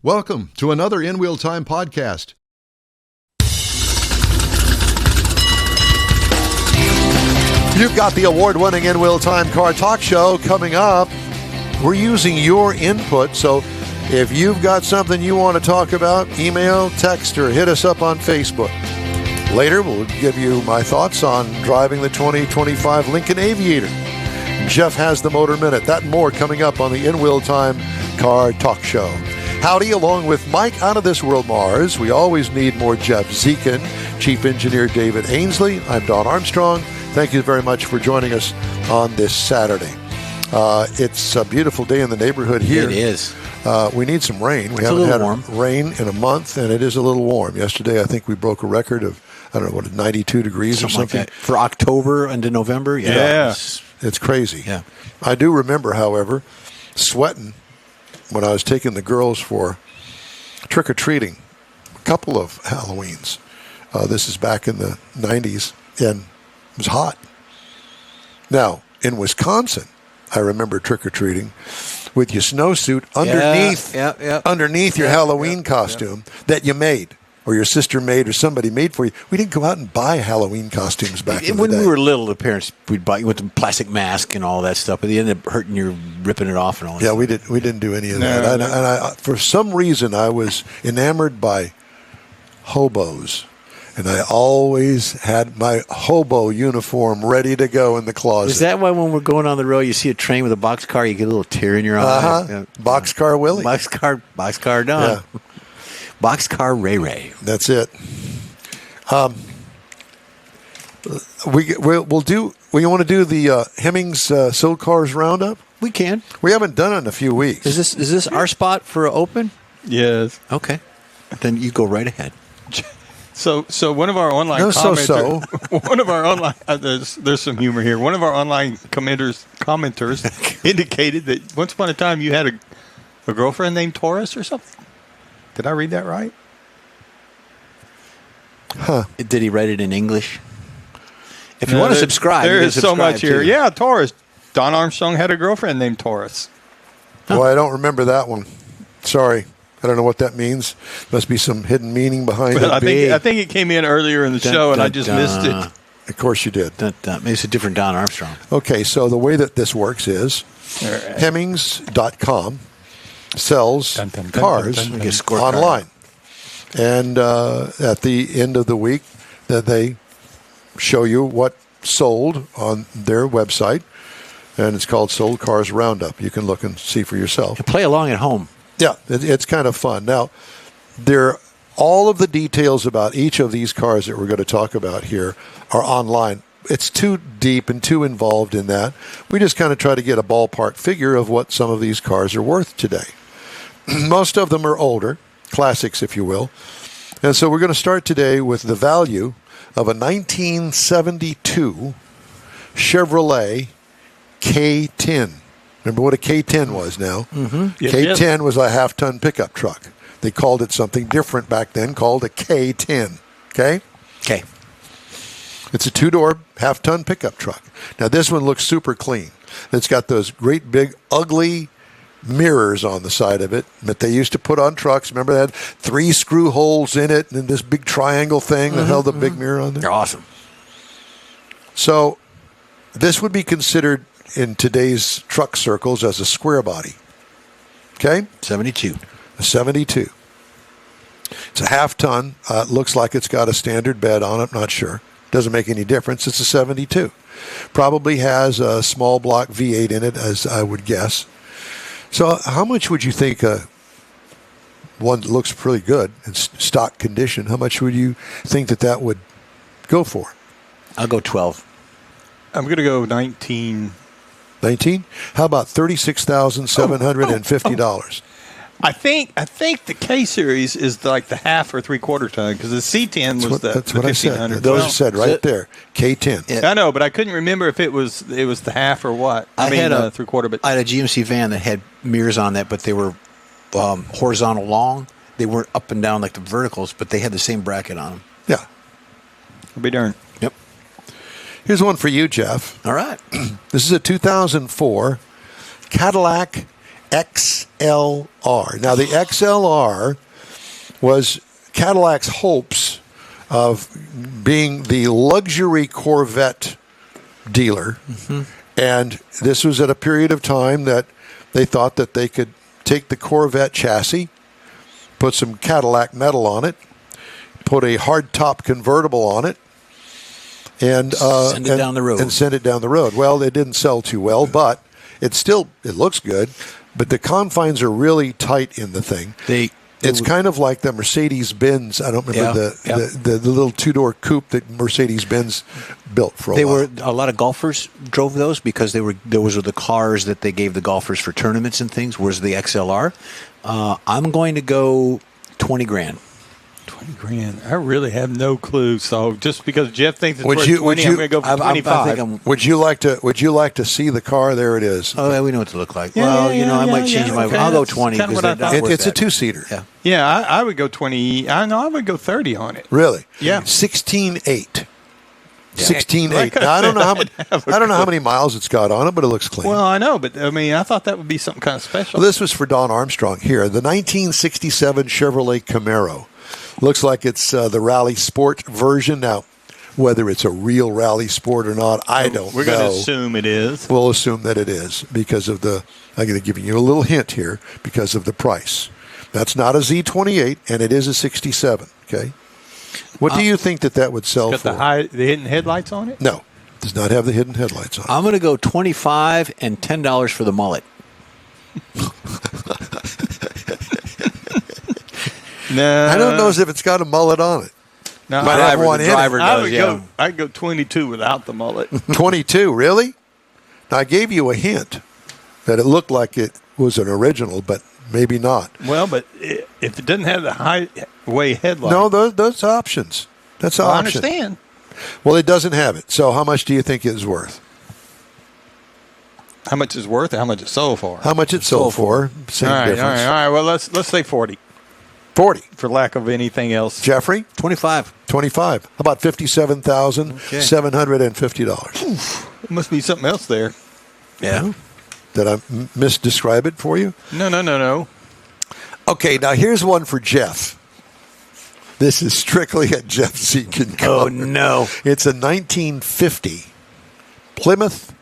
Welcome to another In Wheel Time podcast. You've got the award-winning In Wheel Time Car Talk Show coming up. We're using your input, so if you've got something you want to talk about, email, text, or hit us up on Facebook. Later, we'll give you my thoughts on driving the 2025 Lincoln Aviator. Jeff has the Motor Minute. That and more coming up on the In Wheel Time Car Talk Show. Howdy, along with Mike Out of This World Mars. We always need more Jeff Zekin, Chief Engineer David Ainsley. I'm Don Armstrong. Thank you very much for joining us on this Saturday. It's a beautiful day in the neighborhood here. It is. We need some rain. We haven't had rain in a month, and it is a little warm. Yesterday, I think we broke a record of, 92 degrees or something. Like that. For October into November? Yeah. It's crazy. Yeah. I do remember, however, sweating when I was taking the girls for trick-or-treating a couple of Halloweens. This is back in the 90s, and it was hot. Now, in Wisconsin, I remember trick-or-treating with your snowsuit underneath your Halloween costume that you made, or your sister made, or somebody made for you. We didn't go out and buy Halloween costumes back in the day. When we were little, the parents would buy you with the plastic mask and all that stuff, but they ended up hurting you, ripping it off and all that. Yeah, we didn't do any of that. And I, for some reason, I was enamored by hobos. And I always had my hobo uniform ready to go in the closet. Is that why when we're going on the road, you see a train with a boxcar, you get a little tear in your eye? Yeah. Boxcar Willie. Boxcar Don. Yeah. Boxcar Ray Ray. That's it. We'll do. We want to do the Hemmings Sold Cars Roundup. We can. We haven't done it in a few weeks. Is this our spot for an open? Yes. Okay. Then you go right ahead. So one of our online commenters, one of our online there's some humor here. One of our online commenters indicated that once upon a time you had a girlfriend named Taurus or something. Did I read that right? Huh. Did he write it in English? If you want to subscribe, there is so much here. Too. Yeah, Taurus. Don Armstrong had a girlfriend named Taurus. Huh. Well, I don't remember that one. Sorry. I don't know what that means. Must be some hidden meaning behind it. I think it came in earlier in the show, and I just missed it. Of course you did. Maybe it's a different Don Armstrong. Okay, so the way that this works is Hemmings.com sells cars online. And at the end of the week, that they show you what sold on their website, and it's called Sold Cars Roundup. You can look and see for yourself. You play along at home. Yeah, it's kind of fun. Now, all of the details about each of these cars that we're going to talk about here are online. It's too deep and too involved in that. We just kind of try to get a ballpark figure of what some of these cars are worth today. Most of them are older, classics, if you will. And so we're going to start today with the value of a 1972 Chevrolet K10. Remember what a K10 was now? Mm-hmm. K10 was a half-ton pickup truck. They called it something different back then, called a K10. Okay? Okay. It's a two-door half-ton pickup truck. Now, this one looks super clean. It's got those great big, ugly mirrors on the side of it that they used to put on trucks. Remember, they had 3 screw holes in it and this big triangle thing that held the big mirror on there? They're awesome. So, this would be considered in today's truck circles as a square body. Okay? 72. A 72. It's a half ton. It looks like it's got a standard bed on it. Not sure. Doesn't make any difference. It's a 72. Probably has a small block V8 in it, as I would guess. So how much would you think one that looks pretty good in stock condition, how much would you think that would go for? I'll go 12. I'm going to go 19. 19? How about $36,750? I think the K series is like the half or 3/4 ton because the C10 was that's what I said. 1500. Those said right there, K10. Yeah. I know, but I couldn't remember if it was the half or what. I mean, had a 3/4. But I had a GMC van that had mirrors on that, but they were horizontal long. They weren't up and down like the verticals, but they had the same bracket on them. Yeah. I'll be darned. Yep. Here's one for you, Jeff. All right. This is a 2004 Cadillac XLR. Now, the XLR was Cadillac's hopes of being the luxury Corvette dealer. Mm-hmm. And this was at a period of time that they thought that they could take the Corvette chassis, put some Cadillac metal on it, put a hardtop convertible on it, and send it down the road. And send it down the road. Well, it didn't sell too well, but it looks good. But the confines are really tight in the thing. It's kind of like the Mercedes-Benz. I don't remember the little two-door coupe that Mercedes-Benz built for a while. A lot of golfers drove those because those were the cars that they gave the golfers for tournaments and things, whereas the XLR. I'm going to go $20,000. $20,000. I really have no clue. So just because Jeff thinks it's worth 20, I'm going to go for 25. Would you like to see the car? There it is. Oh, yeah, we know what it look like. I might change my. Okay. I'll go 20 because it's a two-seater. Yeah, I would go 20. I would go 30 on it. Really? Yeah. 16.8. 16.8. Now, I don't know how many miles it's got on it, but it looks clean. Well, I know, but I thought that would be something kind of special. Well, this was for Don Armstrong here. The 1967 Chevrolet Camaro. Looks like it's the Rally Sport version. Now, whether it's a real Rally Sport or not, I don't know. We're going to assume it is. We'll assume that it is because of I'm going to give you a little hint here because of the price. That's not a Z28, and it is a 67, okay? What do you think that would sell for? The hidden headlights on it? No, does not have the hidden headlights on it. I'm going to go $25 and $10 for the mullet. No, I don't know if it's got a mullet on it. No, might have one in it. I'd go 22 without the mullet. 22, really? Now, I gave you a hint that it looked like it was an original, but maybe not. Well, but if it doesn't have the highway headlight. No, those options. That's an option. I understand. Well, it doesn't have it. So how much do you think it's worth? How much it's worth or how much it sold for? How much it sold for. Same difference. All right. Well, let's say 40. 40. For lack of anything else. Jeffrey? 25. 25. How about $57,750? It must be something else there. Yeah. Did I misdescribe it for you? No. Okay, now here's one for Jeff. This is strictly a Jeff Zekin car. Oh, no. It's a 1950 Plymouth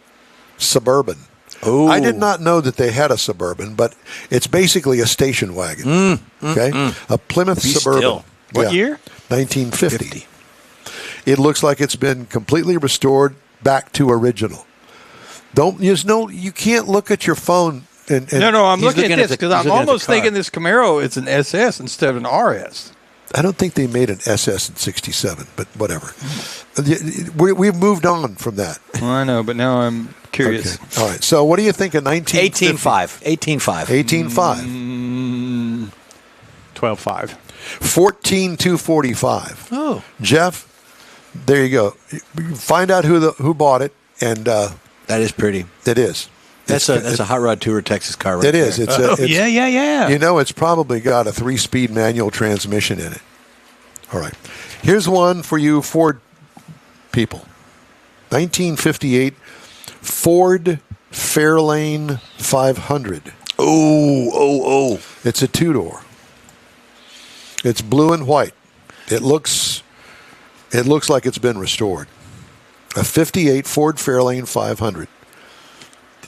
Suburban. Ooh. I did not know that they had a Suburban, but it's basically a station wagon. A Plymouth Suburban. Still. What year? 1950. It looks like it's been completely restored back to original. You can't look at your phone. No, I'm looking at this because I'm almost thinking this Camaro is an SS instead of an RS. I don't think they made an SS in 67, but whatever. We've moved on from that. Well, I know, but now I'm curious. Okay. All right. So what do you think of 18.5. 18.5. 12.5. 14,245. Oh. Jeff, there you go. Find out who bought it, and that is pretty. It is. That's a hot rod tour Texas car right there. It is. It's yeah. You know, it's probably got a 3-speed manual transmission in it. All right. Here's one for you Ford people. 1958 Ford Fairlane 500. Oh. It's a two-door. It's blue and white. It looks like it's been restored. A 58 Ford Fairlane 500.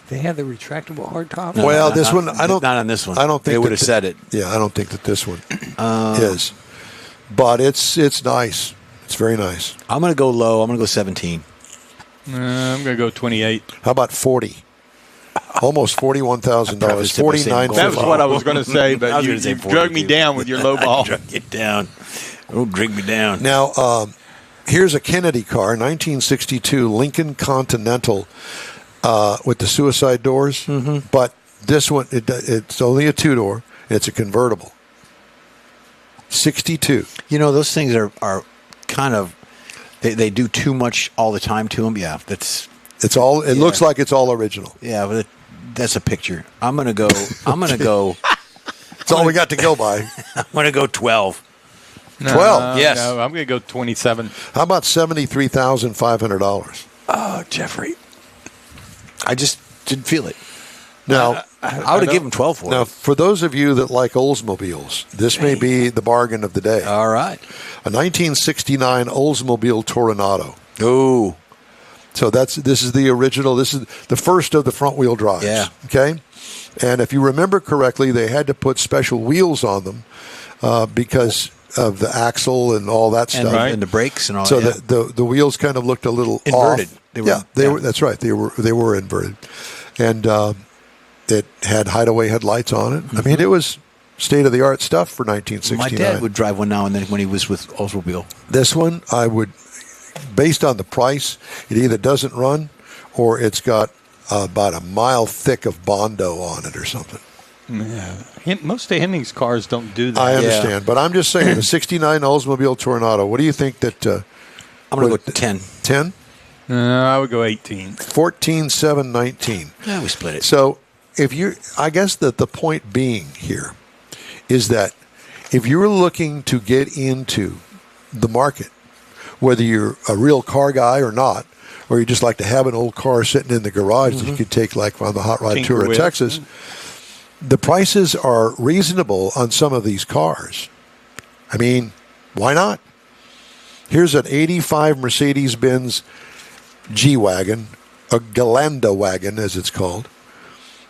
They have the retractable hardtop. Well, this one I don't. Not on this one. I don't think they would have said it. Yeah, I don't think that this one is. But it's nice. It's very nice. I'm going to go low. I'm going to go 17. I'm going to go 28. How about 40? Almost $41,000. 49. That was what I was going to say, but you drug me down with your low ball. Drug you down. Oh, drag me down. Now, here's a Kennedy car, 1962 Lincoln Continental. With the suicide doors, but this one, it's only a two-door. It's a convertible. 62. You know, those things are kind of, they do too much all the time to them. Yeah, it's all. It looks like it's all original. Yeah, but that's a picture. I'm gonna go. It's all we got to go by. I'm gonna go 12. 12. Yes. No, I'm going to go 27. How about $73,500? Oh, Jeffrey. I just didn't feel it. Now, I would have given 12 for Now, it. for those of you that like Oldsmobiles, this may be the bargain of the day. All right. A 1969 Oldsmobile Toronado. Oh. So this is the original. This is the first of the front-wheel drives. Yeah. Okay? And if you remember correctly, they had to put special wheels on them because of the axle and all that stuff. And the brakes and all So that. the wheels kind of looked a little Inverted. off. They were. That's right. They were inverted. And it had hideaway headlights on it. I mean, it was state-of-the-art stuff for 1969. My dad would drive one now and then when he was with Oldsmobile. This one, I would, based on the price, it either doesn't run or it's got about a mile thick of Bondo on it or something. Yeah. Most of Henning's cars don't do that. I understand, but I'm just saying, the 69 Oldsmobile Toronado, what do you think that... I'm going to go 10. 10? I would go 18. 14, 7, 19. Yeah, we split it. So I guess that the point being here is that if you're looking to get into the market, whether you're a real car guy or not, or you just like to have an old car sitting in the garage that you could take like on the Hot Rod Tinker Tour of with. Texas, the prices are reasonable on some of these cars. I mean, why not? Here's an 85 Mercedes-Benz G-Wagon, a Galanda wagon as it's called,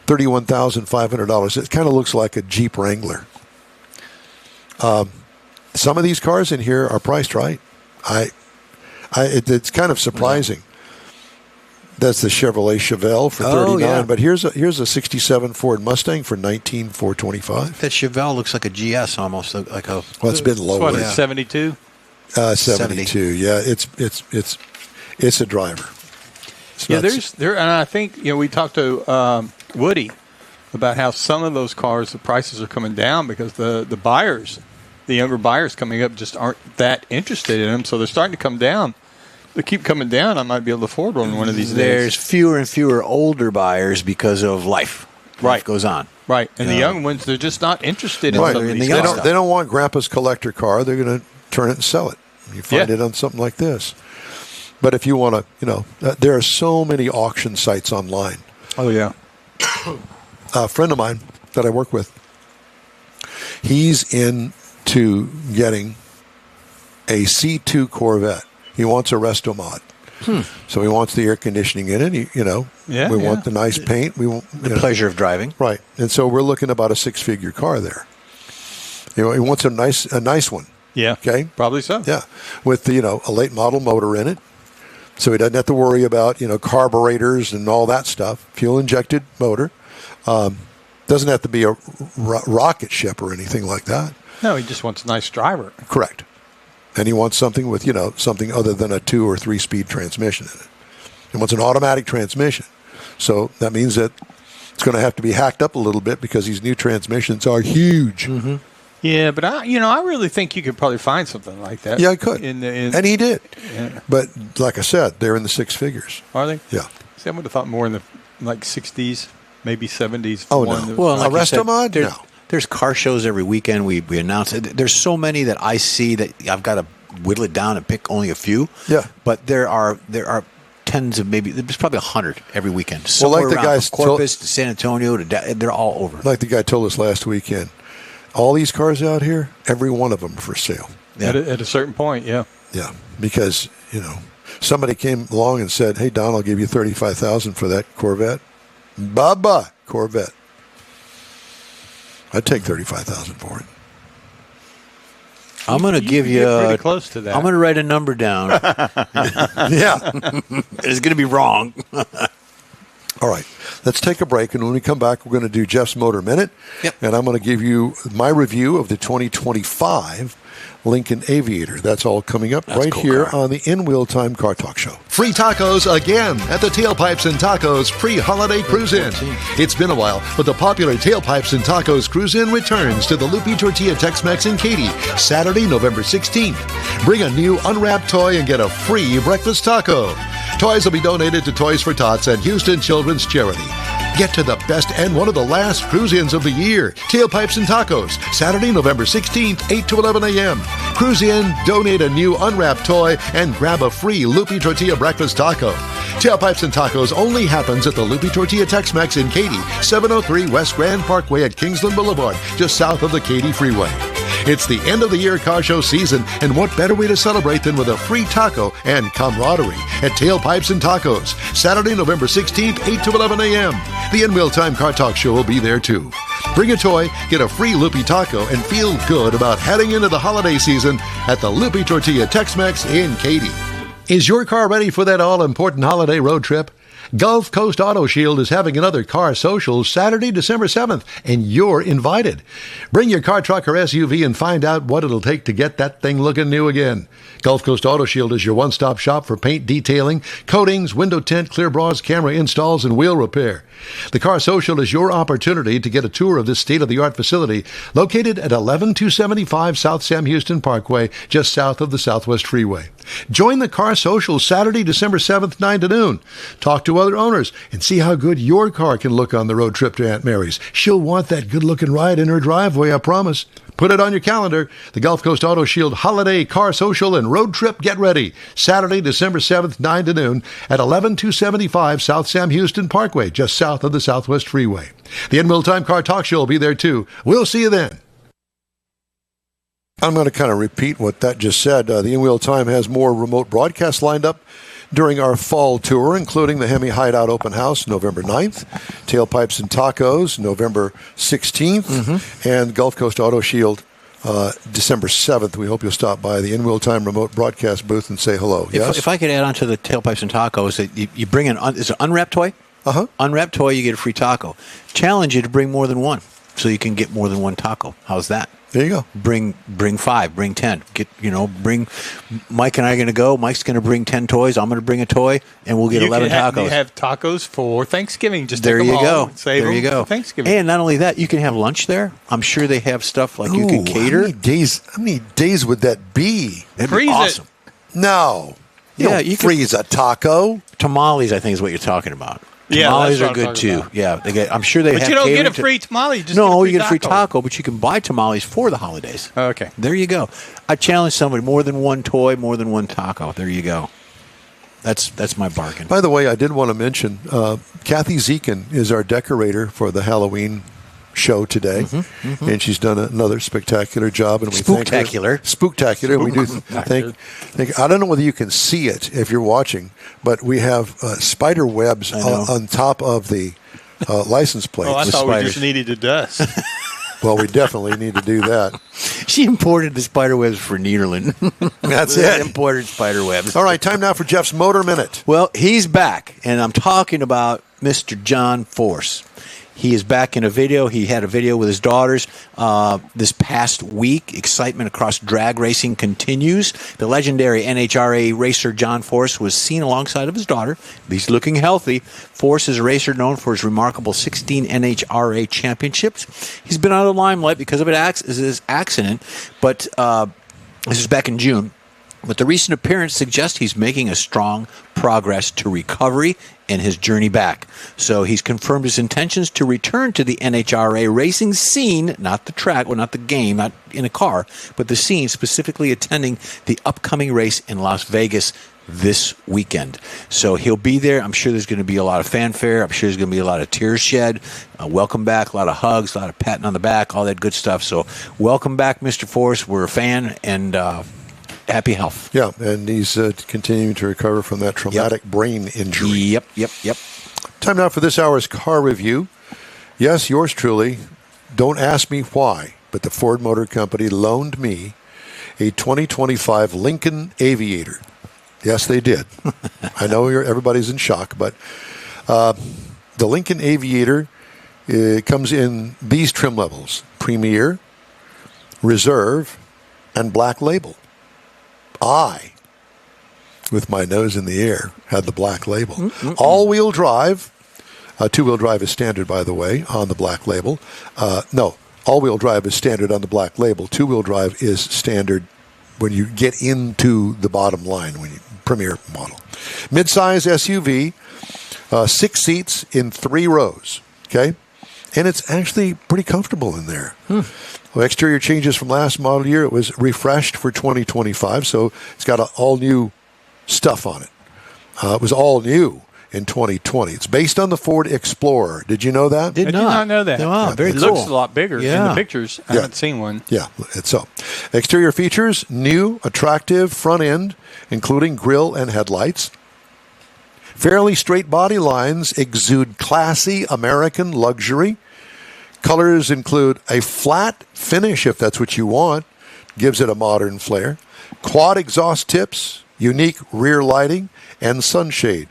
$31,500. It kind of looks like a Jeep Wrangler. Some of these cars in here are priced right. It's kind of surprising. That's the Chevrolet Chevelle for $39, yeah. but here's a '67 Ford Mustang for $19,425. That Chevelle looks like a GS almost, like a... Well, it's been low. What, Yeah. 72? 72. Yeah, it's a driver. It's Yeah, not- and I think we talked to Woody about how some of those cars, the prices are coming down because the buyers, the younger buyers coming up, just aren't that interested in them, so they're starting to come down. They keep coming down. I might be able to afford one of these There's days. fewer and fewer older buyers because of life. Right. Life goes on. Right, and the young ones, they're just not interested in Right. some of in these the young cars. stuff. They don't want Grandpa's collector car. They're going to turn it and sell it. You find Yeah. it on something like this. But if you want to, there are so many auction sites online. Oh, yeah. A friend of mine that I work with, he's into getting a C2 Corvette. He wants a resto mod. So he wants the air conditioning in it. We want the nice paint. We want The pleasure of driving. right. And so we're looking about a 6-figure car there. He wants a nice one. Yeah. Okay. Probably so. Yeah, with a late model motor in it, so he doesn't have to worry about carburetors and all that stuff. Fuel injected motor. Doesn't have to be a rocket ship or anything like that. No, he just wants a nice driver. Correct. And he wants something with something other than a 2 or 3 speed transmission in it. He wants an automatic transmission. So that means that it's going to have to be hacked up a little bit because these new transmissions are huge. Mm-hmm. Yeah, but I really think you could probably find something like that. Yeah, I could. And he did. Yeah. But like I said, they're in the 6 figures. Are they? Yeah. See, I would have thought more in the 60s, maybe 70s. Oh, One no. that- Well, like A you said, resto mod? There's, No. there's car shows every weekend. We announce it. There's so many that I see that I've got to whittle it down and pick only a few. Yeah. But there are tens of there's probably 100 every weekend. Well, Somewhere like the around guys from Corpus to San Antonio they're all over. Like the guy told us last weekend, all these cars out here, every one of them are for sale. Yeah. at a certain point, yeah. Yeah, because somebody came along and said, "Hey Don, I'll give you $35,000 for that Corvette." Bye-bye, Corvette. I'd take $35,000 for it. I'm going to give can you. get pretty close to that. I'm going to write a number down. Yeah. It's going to be wrong. All right, let's take a break, and when we come back, we're going to do Jeff's Motor Minute, Yep. and I'm going to give you my review of the 2025 Lincoln Aviator. That's all coming up right cool here car. on the In Wheel Time Car Talk Show. Free tacos again at the Tailpipes and Tacos pre-holiday cruise-in. It's been a while, but the popular Tailpipes and Tacos cruise-in returns to the Lupi Tortilla Tex-Mex in Katy, Saturday, November 16th. Bring a new unwrapped toy and get a free breakfast taco. Toys will be donated to Toys for Tots and Houston Children's Charity. Get to the best and one of the last cruise-ins of the year. Tailpipes and Tacos, Saturday, November 16th, 8 to 11 a.m. Cruise in, donate a new unwrapped toy, and grab a free Lupi Tortilla breakfast taco. Tailpipes and Tacos only happens at the Loopy Tortilla Tex-Mex in Katy, 703 West Grand Parkway at Kingsland Boulevard, just south of the Katy Freeway. It's the end of the year car show season, and what better way to celebrate than with a free taco and camaraderie at Tailpipes and Tacos, Saturday, November 16th, 8 to 11 a.m. The In Wheel Time Car Talk Show will be there too. Bring a toy, get a free Loopy Taco, and feel good about heading into the holiday season at the Loopy Tortilla Tex-Mex in Katy. Is your car ready for that all-important holiday road trip? Gulf Coast Auto Shield is having another car social Saturday, December 7th, and you're invited. Bring your car, truck, or SUV and find out what it'll take to get that thing looking new again. Gulf Coast Auto Shield is your one-stop shop for paint detailing, coatings, window tint, clear bras, camera installs, and wheel repair. The Car Social is your opportunity to get a tour of this state-of-the-art facility located at 11275 South Sam Houston Parkway, just south of the Southwest Freeway. Join the Car Social Saturday, December 7th, 9 to noon. Talk to other owners and see how good your car can look on the road trip to Aunt Mary's. She'll want that good-looking ride in her driveway, I promise. Put it on your calendar. The Gulf Coast Auto Shield Holiday Car Social and Road Trip Get Ready. Saturday, December 7th, 9 to noon at 11275 South Sam Houston Parkway, just south of the Southwest Freeway. The In Wheel Time Car Talk Show will be there too. We'll see you then. I'm going to kind of repeat what that just said. The In Wheel Time has more remote broadcasts lined up during our fall tour, including the Hemi Hideout Open House, November 9th, Tailpipes and Tacos, November 16th, and Gulf Coast Auto Shield, December 7th. We hope you'll stop by the In Wheel Time remote broadcast booth and say hello. Yes? If I could add on to the Tailpipes and Tacos, that you bring is it an unwrapped toy? Uh-huh. Unwrapped toy, you get a free taco. Challenge you to bring more than one, so you can get more than one taco. How's that? There you go. Bring 5, bring 10. Bring. Mike and I are going to go. Mike's going to bring 10 toys. I'm going to bring a toy, and we'll get 11 tacos. You have tacos for Thanksgiving. Just there take them you go. and save there you them go. for Thanksgiving. And not only that, you can have lunch there. I'm sure they have stuff like you can cater. How many days would that be? That'd Freeze be awesome. No. You freeze a taco. Tamales, I think, is what you're talking about. Yeah, tamales that's are what I'm good talking too. about. Yeah, I'm sure they have. But you don't get a catering free tamale. You just you get a free taco, but you can buy tamales for the holidays. Okay. There you go. I challenge somebody: more than one toy, more than one taco. There you go. That's my bargain. By the way, I did want to mention Kathy Zekin is our decorator for the Halloween show today, and she's done another spectacular job. And we Spooktacular. Spooktacular. We do think. I don't know whether you can see it if you're watching, but we have spider webs on top of the license plate. Oh, I thought we just needed the dust. Well, we definitely need to do that. She imported the spider webs for Nederland. That's it. Imported spider webs. All right, time now for Jeff's Motor Minute. Well, he's back, and I'm talking about Mr. John Force. He is back in a video. He had a video with his daughters this past week. Excitement across drag racing continues. The legendary NHRA racer John Force was seen alongside of his daughter. He's looking healthy. Force is a racer known for his remarkable 16 NHRA championships. He's been out of the limelight because of his accident, but this is back in June. But the recent appearance suggests he's making a strong progress to recovery and his journey back. So he's confirmed his intentions to return to the NHRA racing scene, not the track, or not the game, not in a car, but the scene, specifically attending the upcoming race in Las Vegas this weekend. So he'll be there. I'm sure there's going to be a lot of fanfare. I'm sure there's going to be a lot of tears shed. Welcome back, a lot of hugs, a lot of patting on the back, all that good stuff. So welcome back, Mr. Force. We're a fan, and happy health. Yeah, and he's continuing to recover from that traumatic brain injury. Yep. Time now for this hour's car review. Yes, yours truly. Don't ask me why, but the Ford Motor Company loaned me a 2025 Lincoln Aviator. Yes, they did. I know everybody's in shock, but the Lincoln Aviator comes in these trim levels: Premier, Reserve, and Black Label. I, with my nose in the air, had the Black Label. All-wheel drive. Two-wheel drive is standard, by the way, on the Black Label. No, all-wheel drive is standard on the Black Label. Two-wheel drive is standard when you get into the bottom line, when you Premier model. Midsize SUV, 6 seats in 3 rows, okay? And it's actually pretty comfortable in there. Well, exterior changes from last model year. It was refreshed for 2025, so it's got all new stuff on it. It was all new in 2020. It's based on the Ford Explorer. Did you know that? I did not know that. Wow, very it cool. looks a lot bigger in the pictures. I haven't seen one. Yeah, it's so. Exterior features, new, attractive front end, including grille and headlights. Fairly straight body lines exude classy American luxury. Colors include a flat finish, if that's what you want. Gives it a modern flair. Quad exhaust tips, unique rear lighting, and sunshade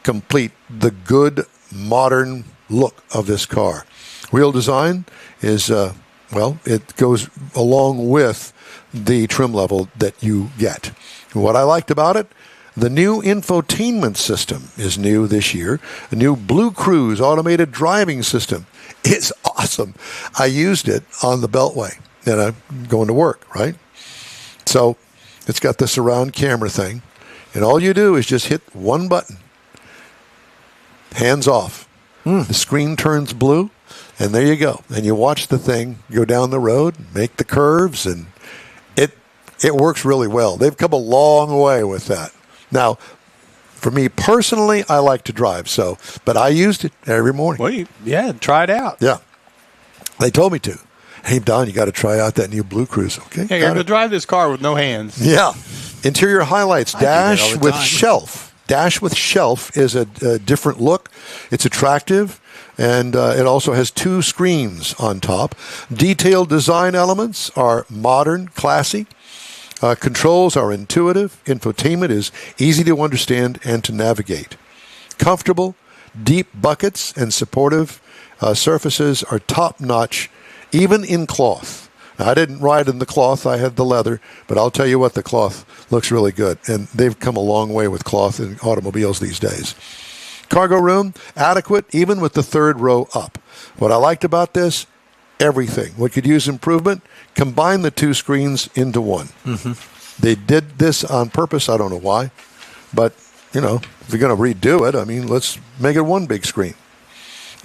complete the good modern look of this car. Wheel design is, it goes along with the trim level that you get. What I liked about it, the new infotainment system is new this year. A new Blue Cruise automated driving system is awesome. I used it on the Beltway, and I'm going to work, right? So it's got the surround camera thing, and all you do is just hit one button. Hands off. The screen turns blue, and there you go. And you watch the thing go down the road, make the curves, and it works really well. They've come a long way with that. Now, for me personally, I like to drive, but I used it every morning. Well, try it out. Yeah. They told me to. Hey, Don, you got to try out that new Blue Cruise, okay? Hey, you're going to drive this car with no hands. Yeah. Interior highlights, dash with shelf. Dash with shelf is a different look. It's attractive, and it also has 2 screens on top. Detailed design elements are modern, classy. Controls are intuitive. Infotainment is easy to understand and to navigate. Comfortable, deep buckets and supportive surfaces are top-notch, even in cloth. Now, I didn't ride in the cloth. I had the leather, but I'll tell you what, the cloth looks really good, and they've come a long way with cloth in automobiles these days. Cargo room, adequate, even with the third row up. What I liked about this, everything. What could use improvement? Combine the 2 screens into one. Mm-hmm. They did this on purpose. I don't know why. But, if you're going to redo it, let's make it one big screen.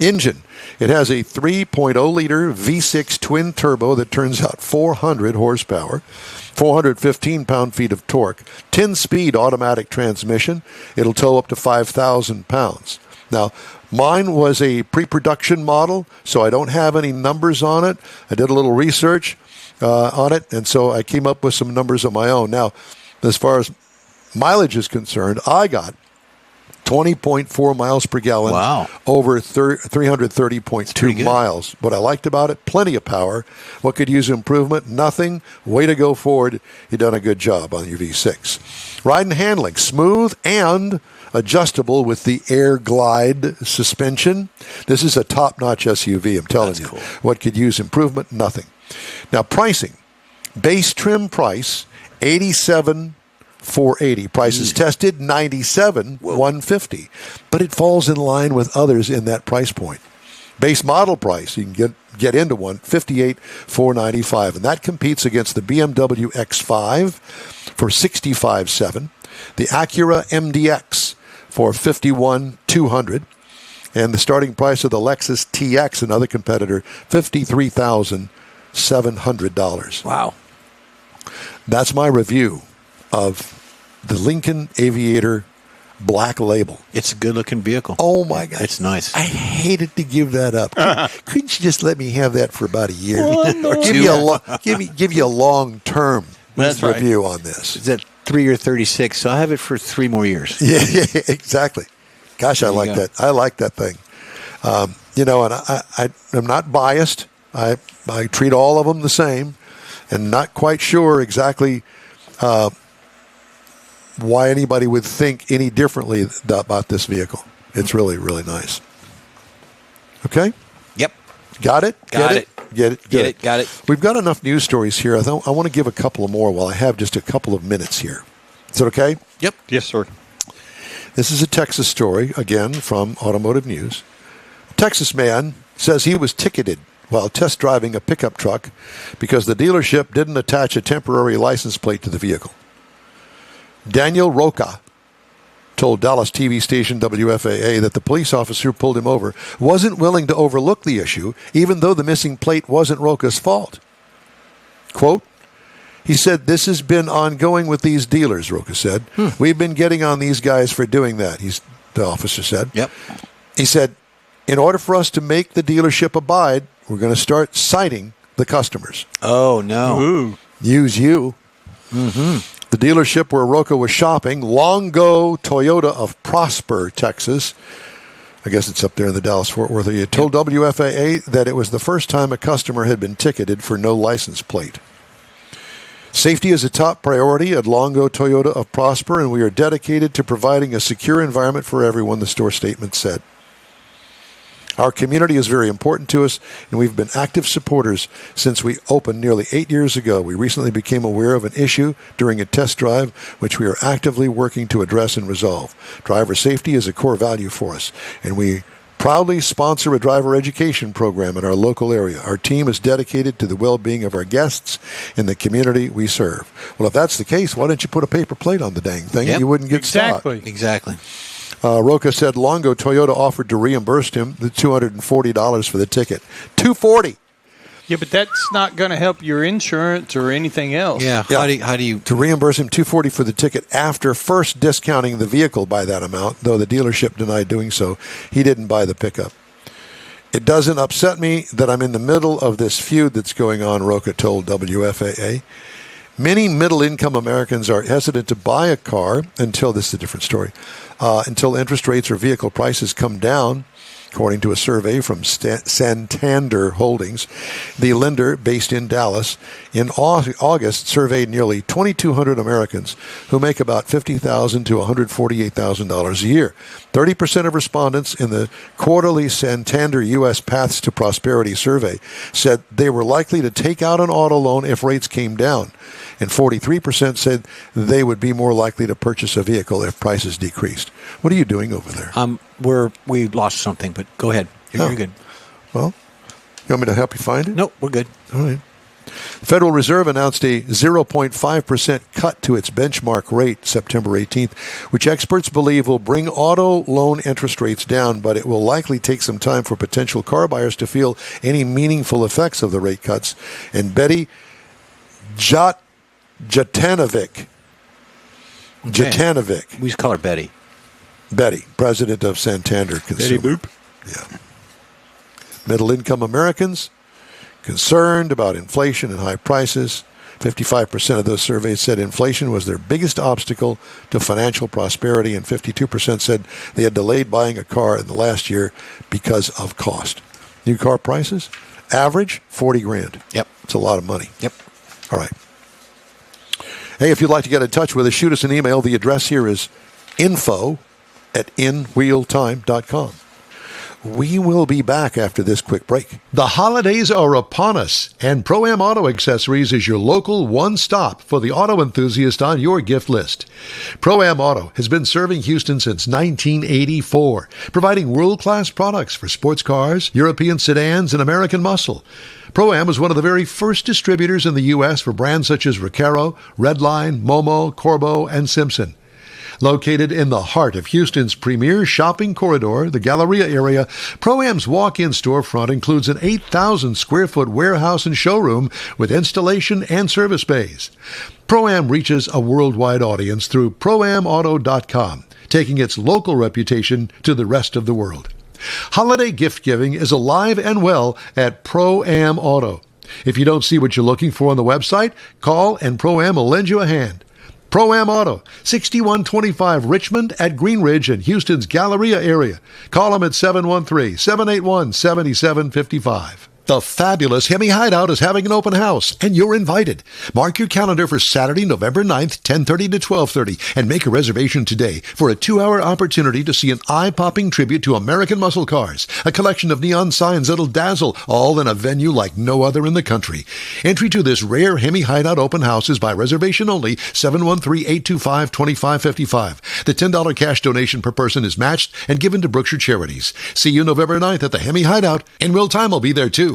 Engine. It has a 3.0-liter V6 twin turbo that turns out 400 horsepower, 415 pound-feet of torque, 10-speed automatic transmission. It'll tow up to 5,000 pounds. Now, mine was a pre-production model, so I don't have any numbers on it. I did a little research on it, and so I came up with some numbers of my own. Now, as far as mileage is concerned, I got 20.4 miles per gallon over 330.2 miles. What I liked about it, plenty of power. What could use improvement? Nothing. Way to go, Ford. You've done a good job on your V6. Ride and handling, smooth and adjustable with the Air Glide suspension. This is a top-notch SUV, I'm telling you. Cool. What could use improvement? Nothing. Now, pricing. Base trim price, $87,480. Prices tested, $97,150. But it falls in line with others in that price point. Base model price, you can get into one, $58,495. And that competes against the BMW X5 for $65,700. The Acura MDX for $51,200. And the starting price of the Lexus TX, another competitor, $53,700. Wow. That's my review of the Lincoln Aviator Black Label. It's a good-looking vehicle. Oh, my God. It's nice. I hated to give that up. Couldn't you just let me have that for about a year? Or give you a long-term review on this. Is that 3 or 36? So I have it for 3 more years. Yeah, exactly. Gosh, I like that. I like that thing. And I'm not biased. I treat all of them the same, and not quite sure exactly why anybody would think any differently about this vehicle. It's really, really nice. Okay? Yep. Got it? Got it. Get it? Get it. Got it. We've got enough news stories here. I want to give a couple of more while I have just a couple of minutes here. Is it okay? Yep. Yes, sir. This is a Texas story, again, from Automotive News. A Texas man says he was ticketed while test driving a pickup truck because the dealership didn't attach a temporary license plate to the vehicle. Daniel Roca told Dallas TV station WFAA that the police officer who pulled him over wasn't willing to overlook the issue, even though the missing plate wasn't Roca's fault. Quote, he said, "This has been ongoing with these dealers," Roca said. "We've been getting on these guys for doing that." He's the officer said. Yep. He said, in order for us to make the dealership abide, we're going to start citing the customers. Oh, no. Ooh. Use you. Mm-hmm. The dealership where Roca was shopping, Longo Toyota of Prosper, Texas. I guess it's up there in the Dallas-Fort Worth area. Told WFAA that it was the first time a customer had been ticketed for no license plate. Safety is a top priority at Longo Toyota of Prosper, and we are dedicated to providing a secure environment for everyone, the store statement said. Our community is very important to us, and we've been active supporters since we opened nearly 8 years ago. We recently became aware of an issue during a test drive, which we are actively working to address and resolve. Driver safety is a core value for us, and we proudly sponsor a driver education program in our local area. Our team is dedicated to the well-being of our guests and the community we serve. Well, if that's the case, why don't you put a paper plate on the dang thing? Yep. You wouldn't get stopped. Exactly. Roca said Longo Toyota offered to reimburse him the $240 for the ticket. $240. Yeah, but that's not going to help your insurance or anything else. Yeah. How do you to reimburse him $240 for the ticket after first discounting the vehicle by that amount, though the dealership denied doing so. He didn't buy the pickup. It doesn't upset me that I'm in the middle of this feud that's going on, Roca told WFAA. Many middle-income Americans are hesitant to buy a car until, this is a different story, until interest rates or vehicle prices come down, according to a survey from Santander Holdings. The lender, based in Dallas, in August surveyed nearly 2,200 Americans who make about $50,000 to $148,000 a year. 30% of respondents in the quarterly Santander U.S. Paths to Prosperity survey said they were likely to take out an auto loan if rates came down, and 43% said they would be more likely to purchase a vehicle if prices decreased. What are you doing over there? We lost something, but go ahead. You're good. Well, you want me to help you find it? Nope, we're good. All right. The Federal Reserve announced a 0.5% cut to its benchmark rate September 18th, which experts believe will bring auto loan interest rates down, but it will likely take some time for potential car buyers to feel any meaningful effects of the rate cuts. And Betty Jatanovic. We just call her Betty. Betty, president of Santander Consumer. Betty Boop. Yeah. Middle-income Americans concerned about inflation and high prices. 55% of those surveyed said inflation was their biggest obstacle to financial prosperity, and 52% said they had delayed buying a car in the last year because of cost. New car prices, average $40,000. Yep. It's a lot of money. Yep. All right. Hey, if you'd like to get in touch with us, shoot us an email. The address here is info@inwheeltime.com. We will be back after this quick break. The holidays are upon us, and Pro-Am Auto Accessories is your local one-stop for the auto enthusiast on your gift list. Pro-Am Auto has been serving Houston since 1984, providing world-class products for sports cars, European sedans, and American muscle. Pro-Am was one of the very first distributors in the U.S. for brands such as Recaro, Redline, Momo, Corbo, and Simpson. Located in the heart of Houston's premier shopping corridor, the Galleria area, Pro-Am's walk-in storefront includes an 8,000-square-foot warehouse and showroom with installation and service bays. Pro-Am reaches a worldwide audience through ProAmAuto.com, taking its local reputation to the rest of the world. Holiday gift-giving is alive and well at Pro-Am Auto. If you don't see what you're looking for on the website, call and Pro-Am will lend you a hand. Pro-Am Auto, 6125 Richmond at Green Ridge in Houston's Galleria area. Call them at 713-781-7755. The fabulous Hemi Hideout is having an open house, and you're invited. Mark your calendar for Saturday, November 9th, 10:30 to 12:30, and make a reservation today for a 2-hour opportunity to see an eye-popping tribute to American muscle cars, a collection of neon signs that'll dazzle, all in a venue like no other in the country. Entry to this rare Hemi Hideout open house is by reservation only, 713-825-2555. The $10 cash donation per person is matched and given to Brookshire Charities. See you November 9th at the Hemi Hideout, and Will Time will be there too.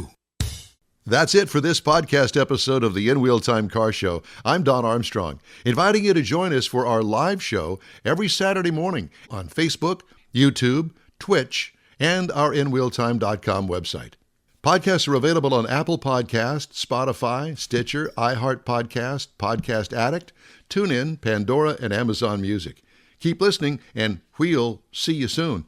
That's it for this podcast episode of the In Wheel Time Car Show. I'm Don Armstrong, inviting you to join us for our live show every Saturday morning on Facebook, YouTube, Twitch, and our InWheelTime.com website. Podcasts are available on Apple Podcasts, Spotify, Stitcher, iHeart Podcast, Podcast Addict, TuneIn, Pandora, and Amazon Music. Keep listening, and we'll see you soon.